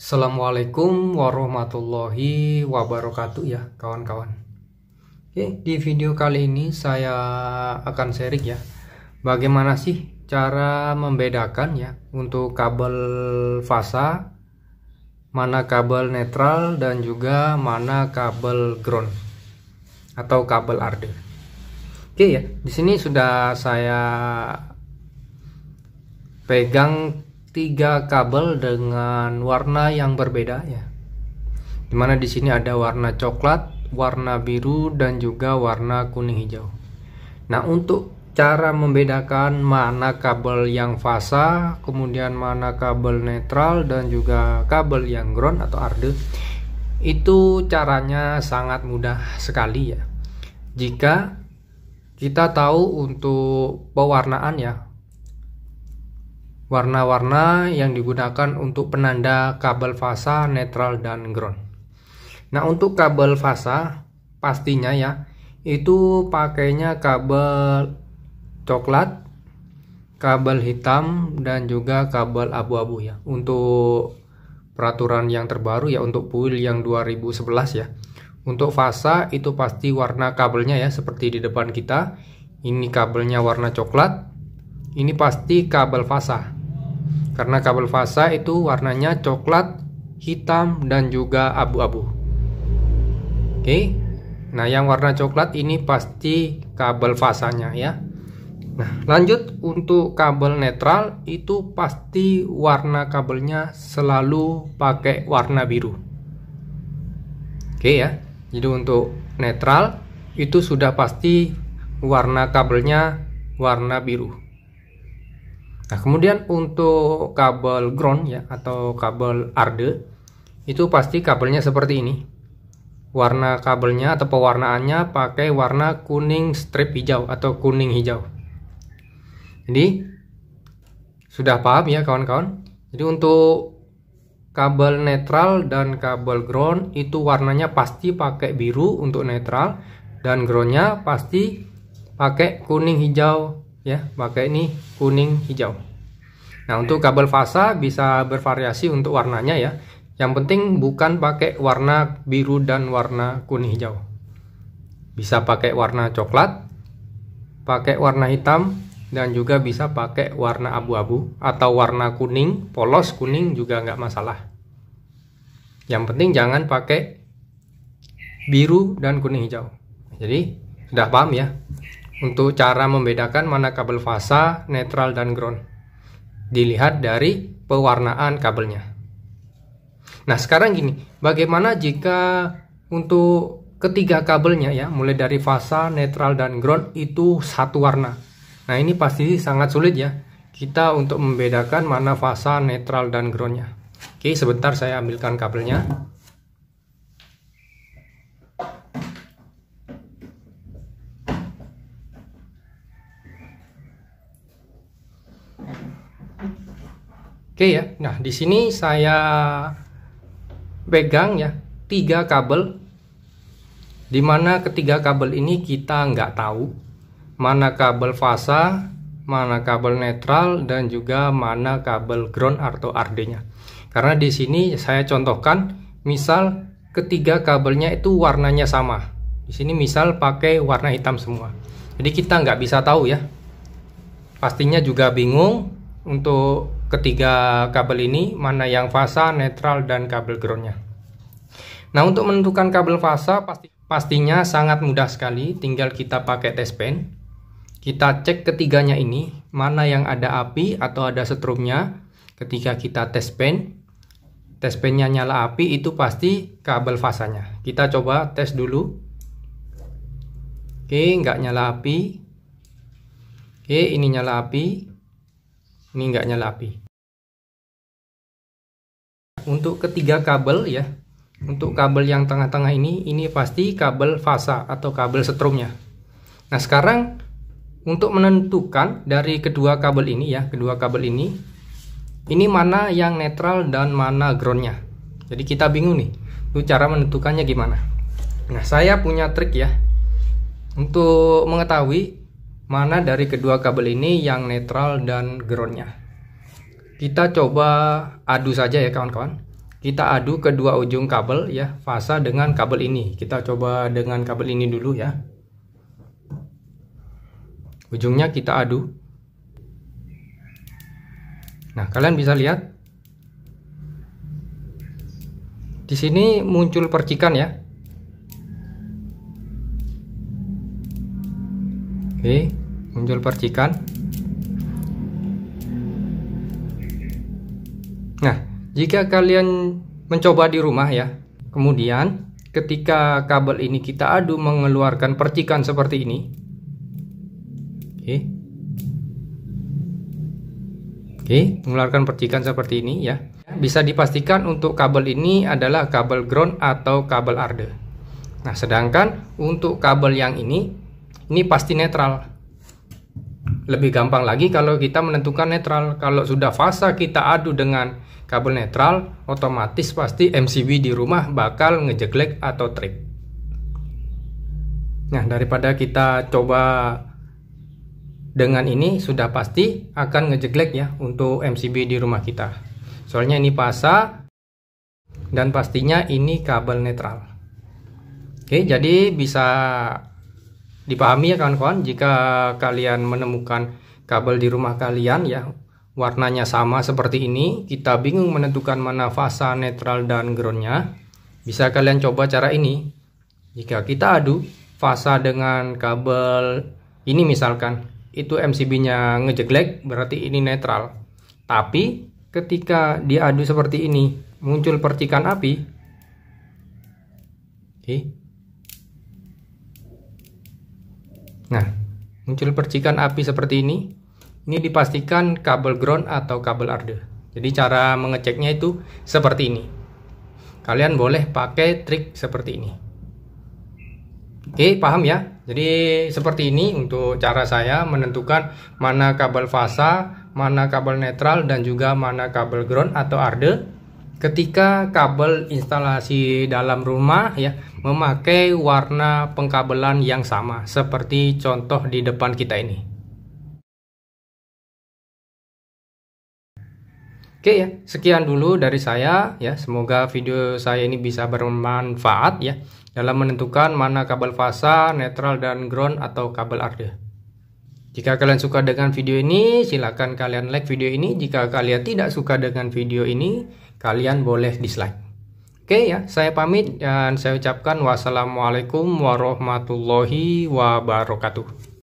Assalamualaikum warahmatullahi wabarakatuh ya kawan-kawan. Oke, di video kali ini saya akan sharing ya, bagaimana sih cara membedakan ya untuk kabel fasa, mana kabel netral dan juga mana kabel ground atau kabel arde. Oke ya, di sini sudah saya pegang 3 kabel dengan warna yang berbeda ya. Dimana di sini ada warna coklat, warna biru dan juga warna kuning hijau. Nah, untuk cara membedakan mana kabel yang fasa, kemudian mana kabel netral dan juga kabel yang ground atau arde, itu caranya sangat mudah sekali ya. Jika kita tahu untuk pewarnaan ya, warna-warna yang digunakan untuk penanda kabel fasa, netral, dan ground. Nah, untuk kabel fasa pastinya ya, itu pakainya kabel coklat, kabel hitam, dan juga kabel abu-abu ya. Untuk peraturan yang terbaru ya, untuk PUIL yang 2011 ya. Untuk fasa itu pasti warna kabelnya ya, seperti di depan kita. Ini kabelnya warna coklat, ini pasti kabel fasa. Karena kabel fasa itu warnanya coklat, hitam, dan juga abu-abu. Oke. Nah, yang warna coklat ini pasti kabel fasanya ya. Nah, lanjut untuk kabel netral itu pasti warna kabelnya selalu pakai warna biru. Oke ya. Jadi untuk netral itu sudah pasti warna kabelnya warna biru. Nah, kemudian untuk kabel ground ya atau kabel arde itu pasti kabelnya seperti ini. Warna kabelnya atau pewarnaannya pakai warna kuning strip hijau atau kuning hijau. Jadi sudah paham ya kawan-kawan. Jadi untuk kabel netral dan kabel ground itu warnanya pasti pakai biru untuk netral, dan groundnya pasti pakai kuning hijau ya, pakai ini kuning hijau. Nah, untuk kabel fasa bisa bervariasi untuk warnanya ya. Yang penting bukan pakai warna biru dan warna kuning hijau. Bisa pakai warna coklat, pakai warna hitam, dan juga bisa pakai warna abu-abu atau warna kuning, polos kuning juga nggak masalah. Yang penting jangan pakai biru dan kuning hijau. Jadi sudah paham ya untuk cara membedakan mana kabel fasa, netral, dan ground. Dilihat dari pewarnaan kabelnya. Nah, sekarang gini, bagaimana jika untuk ketiga kabelnya ya, mulai dari fasa, netral, dan ground itu satu warna. Nah, ini pasti sangat sulit ya kita untuk membedakan mana fasa, netral, dan groundnya. Oke, sebentar saya ambilkan kabelnya. Oke ya, nah di sini saya pegang ya 3 kabel, dimana ketiga kabel ini kita nggak tahu mana kabel fasa, mana kabel netral, dan juga mana kabel ground atau arde-nya. Karena di sini saya contohkan, misal ketiga kabelnya itu warnanya sama. Di sini misal pakai warna hitam semua. Jadi kita nggak bisa tahu ya. Pastinya juga bingung untuk ketiga kabel ini mana yang fasa, netral, dan kabel groundnya. Nah, untuk menentukan kabel fasa pastinya sangat mudah sekali. Tinggal kita pakai test pen. Kita cek ketiganya ini mana yang ada api atau ada setrumnya. Ketika kita test pennya nyala api, itu pasti kabel fasanya. Kita coba tes dulu. Oke, nggak nyala api. Oke, ini nyala api. Ini nggak nyala api. Untuk ketiga kabel ya, untuk kabel yang tengah-tengah ini pasti kabel fasa atau kabel setrumnya. Nah, sekarang untuk menentukan dari kedua kabel ini ya, ini mana yang netral dan mana groundnya. Jadi kita bingung nih, itu cara menentukannya gimana. Nah, saya punya trik ya untuk mengetahui mana dari kedua kabel ini yang netral dan groundnya. Kita coba adu saja ya kawan-kawan. kita adu kedua ujung kabel ya, fasa dengan kabel ini. Kita coba dengan kabel ini dulu ya. Ujungnya kita adu. Nah, kalian bisa lihat di sini muncul percikan ya. Oke, muncul percikan. Nah, jika kalian mencoba di rumah ya, kemudian ketika kabel ini kita adu mengeluarkan percikan seperti ini. Oke, mengeluarkan percikan seperti ini ya. Bisa dipastikan untuk kabel ini adalah kabel ground atau kabel arde. Nah, sedangkan untuk kabel yang ini pasti netral. Lebih gampang lagi kalau kita menentukan netral. Kalau sudah fasa kita adu dengan kabel netral, otomatis pasti MCB di rumah bakal ngejeglek atau trip. Nah, daripada kita coba dengan ini, sudah pasti akan ngejeglek ya untuk MCB di rumah kita. Soalnya ini fasa dan pastinya ini kabel netral. Oke, jadi bisa dipahami ya kawan-kawan, jika kalian menemukan kabel di rumah kalian ya warnanya sama seperti ini, kita bingung menentukan mana fasa, netral, dan groundnya, bisa kalian coba cara ini. Jika kita adu fasa dengan kabel ini misalkan, itu MCB-nya ngejeglek, berarti ini netral. Tapi ketika diadu seperti ini, muncul percikan api. Oke. Nah, muncul percikan api seperti ini dipastikan kabel ground atau kabel arde. Jadi cara mengeceknya itu seperti ini. Kalian boleh pakai trik seperti ini. Oke, paham ya? Jadi seperti ini untuk cara saya menentukan mana kabel fasa, mana kabel netral, dan juga mana kabel ground atau arde. Ketika kabel instalasi dalam rumah ya memakai warna pengkabelan yang sama seperti contoh di depan kita ini. Oke ya, sekian dulu dari saya ya. Semoga video saya ini bisa bermanfaat ya dalam menentukan mana kabel fasa, netral, dan ground atau kabel arde. Jika kalian suka dengan video ini, silakan kalian like video ini. Jika kalian tidak suka dengan video ini, kalian boleh dislike. Oke ya, saya pamit dan saya ucapkan wassalamualaikum warahmatullahi wabarakatuh.